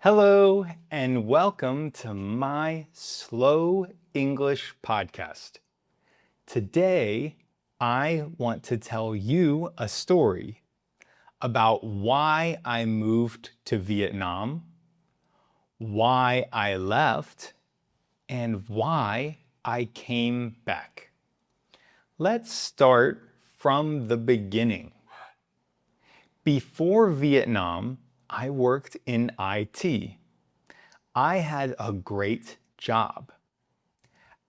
Hello and welcome to my Slow English podcast. Today, I want to tell you a story about why I moved to Vietnam, why I left, and why I came back. Let's start from the beginning. Before Vietnam, I worked in IT. I had a great job.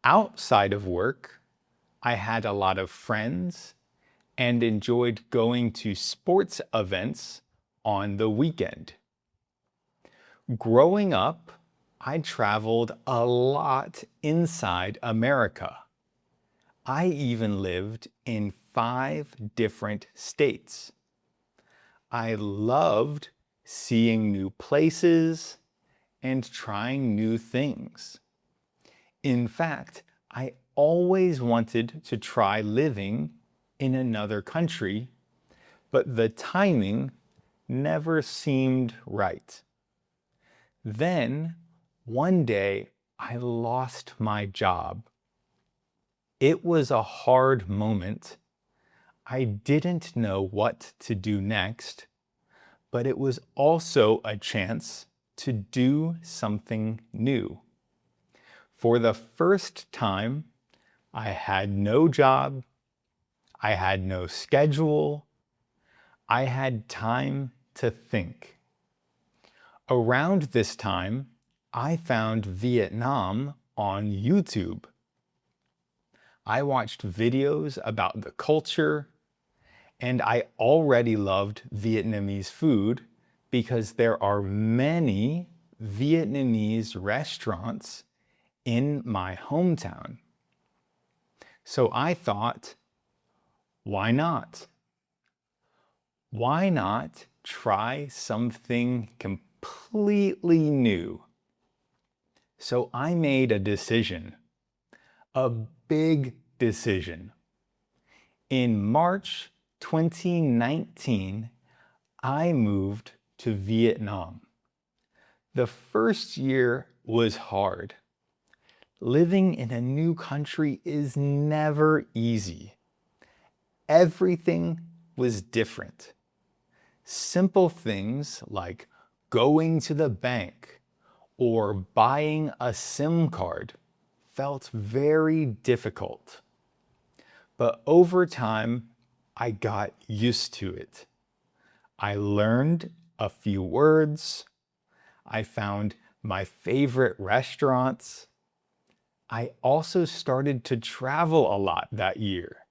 Outside of work, I had a lot of friends and enjoyed going to sports events on the weekend. Growing up, I traveled a lot inside America. I even lived in 5 different states. I loved seeing new places and trying new things. In fact, I always wanted to try living in another country, but the timing never seemed right. Then, one day, I lost my job. It was a hard moment. I didn't know what to do next, but it was also a chance to do something new. For the first time, I had no job, I had no schedule, I had time to think. Around this time, I found Vietnam on YouTube. I watched videos about the culture, and I already loved Vietnamese food because there are many Vietnamese restaurants in my hometown. So I thought, why not? Why not try something completely new? So I made a decision, a big decision. In March 2019, I moved to Vietnam. The first year was hard. Living in a new country is never easy. Everything was different. Simple things like going to the bank or buying a SIM card felt very difficult. But over time, I got used to it. I learned a few words. I found my favorite restaurants. I also started to travel a lot that year.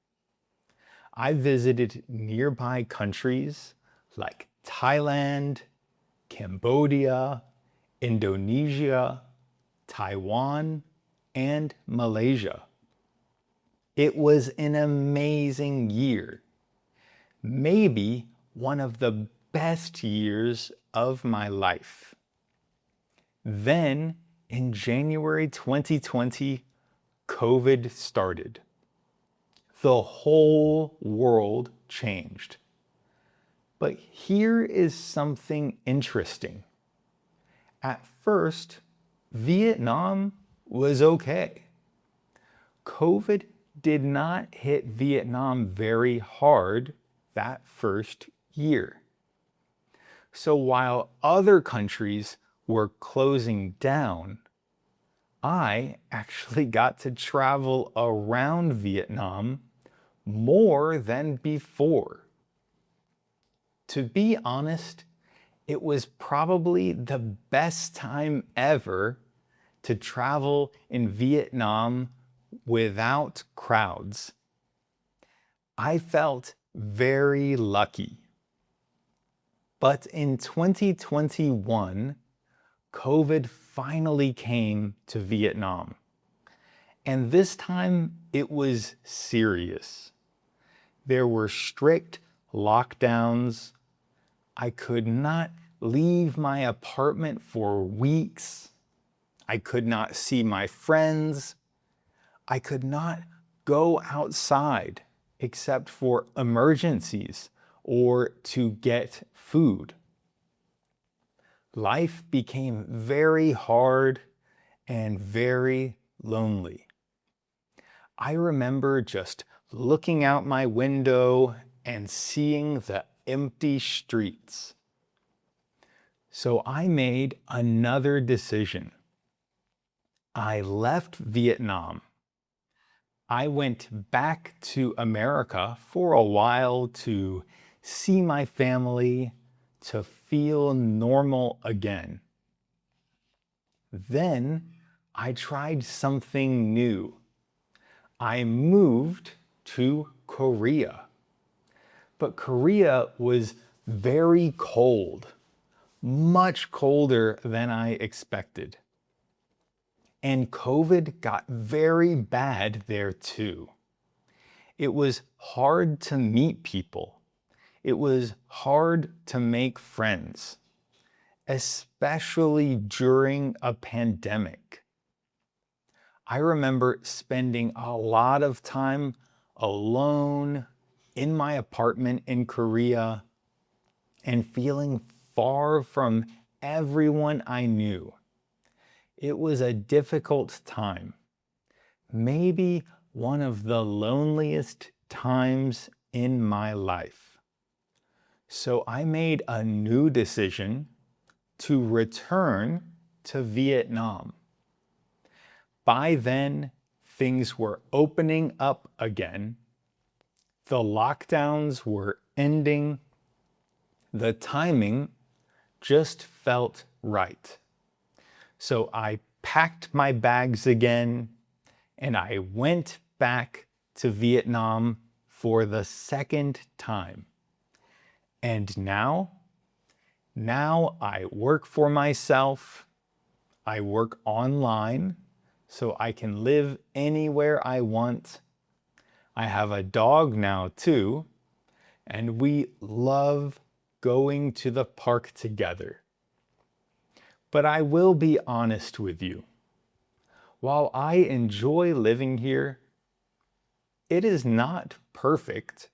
I visited nearby countries like Thailand, Cambodia, Indonesia, Taiwan, and Malaysia. It was an amazing year. Maybe one of the best years of my life. Then, in January 2020, COVID started. The whole world changed. But here is something interesting. At first, Vietnam was okay. COVID did not hit Vietnam very hard that first year. So while other countries were closing down, I actually got to travel around Vietnam more than before. To be honest, it was probably the best time ever to travel in Vietnam without crowds. I felt very lucky. But in 2021, COVID finally came to Vietnam. And this time it was serious. There were strict lockdowns. I could not leave my apartment for weeks. I could not see my friends. I could not go outside except for emergencies or to get food. life became very hard and very lonely. I remember just looking out my window and seeing the empty streets. So I made another decision. I left Vietnam. I went back to America for a while to see my family, to feel normal again. Then I tried something new. I moved to Korea. But Korea was very cold, much colder than I expected. And COVID got very bad there too. It was hard to meet people. It was hard to make friends, especially during a pandemic. I remember spending a lot of time alone in my apartment in Korea and feeling far from everyone I knew. It was a difficult time, maybe one of the loneliest times in my life. So I made a new decision to return to Vietnam. By then, things were opening up again. The lockdowns were ending. The timing just felt right. So I packed my bags again and I went back to Vietnam for the second time. And now I work for myself. I work online so I can live anywhere I want. I have a dog now too, and we love going to the park together. But I will be honest with you. While I enjoy living here, it is not perfect.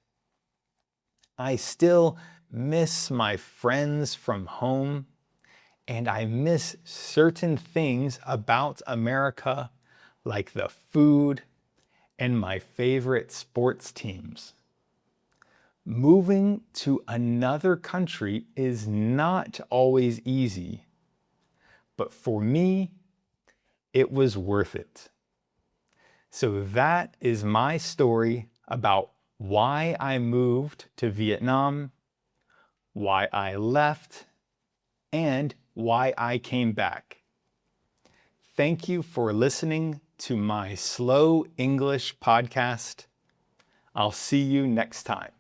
I still miss my friends from home, and I miss certain things about America, like the food and my favorite sports teams. Moving to another country is not always easy, but for me, it was worth it. So that is my story about why I moved to Vietnam, why I left, and why I came back. Thank you for listening to my Slow English podcast. I'll see you next time.